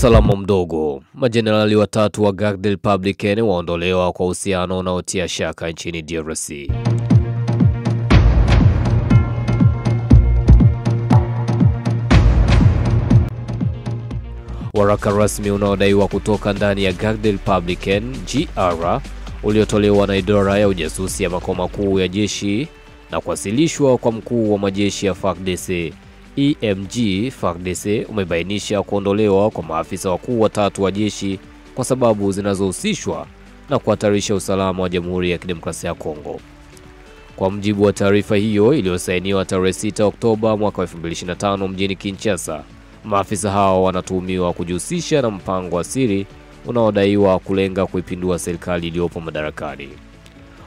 Usalama mdogo. Majenerali watatu wa Garde Republicaine waondolewa kwa uhusiano unaotia shaka nchini DRC. Waraka rasmi unaodaiwa kutoka ndani ya Garde Republicaine GR uliotolewa na idara ya ujasusi ya makao makuu ya jeshi na kuwasilishwa kwa mkuu wa majeshi ya FARDC EMG FARDC umebainisha kuondolewa kwa maafisa wakuu watatu wa jeshi kwa sababu zinazohusishwa na kuhatarisha usalama wa Jamhuri ya Kidemokrasia ya Kongo. Kwa mjibu wa taarifa hiyo iliyosainiwa tarehe 6 Oktoba mwaka 2025 mjini Kinshasa, maafisa hao wanatuhumiwa kujihusisha na mpango wa siri unaodaiwa kulenga kuipindua serikali iliyopo madarakani.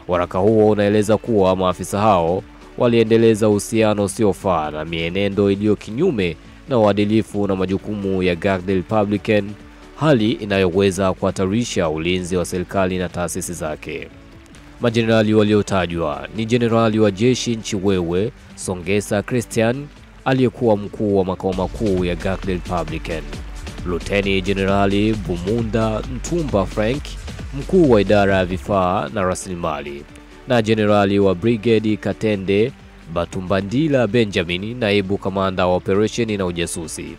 Waraka huo unaeleza kuwa maafisa hao waliendeleza uhusiano usiofaa na mienendo iliyo kinyume na uadilifu na majukumu ya Garde Republicaine, hali inayoweza kuhatarisha ulinzi wa serikali na taasisi zake. Majenerali waliotajwa ni Jenerali wa jeshi Nchiwewe Songesa Christian aliyekuwa mkuu wa makao makuu ya Garde Republicaine, Luteni Jenerali Bumunda Ntumba Frank, mkuu wa idara ya vifaa na rasilimali, na Jenerali wa Brigade Katende Batumbandila Benjamin, naibu kamanda wa operesheni na ujasusi.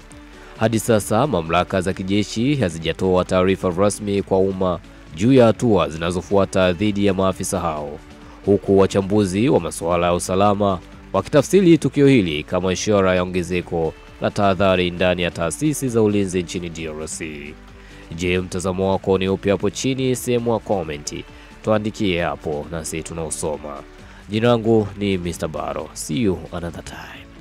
Hadi sasa mamlaka za kijeshi hazijatoa taarifa rasmi kwa umma juu ya hatua zinazofuata dhidi ya maafisa hao, huku wachambuzi wa masuala ya usalama wakitafsiri tukio hili kama ishara ya ongezeko la tahadhari ndani ya taasisi za ulinzi nchini DRC. Je, mtazamo wako ni upi? Hapo chini sehemu ya comment tuandikie hapo nasi tunausoma. Jina langu ni Mr. Baro. See you another time.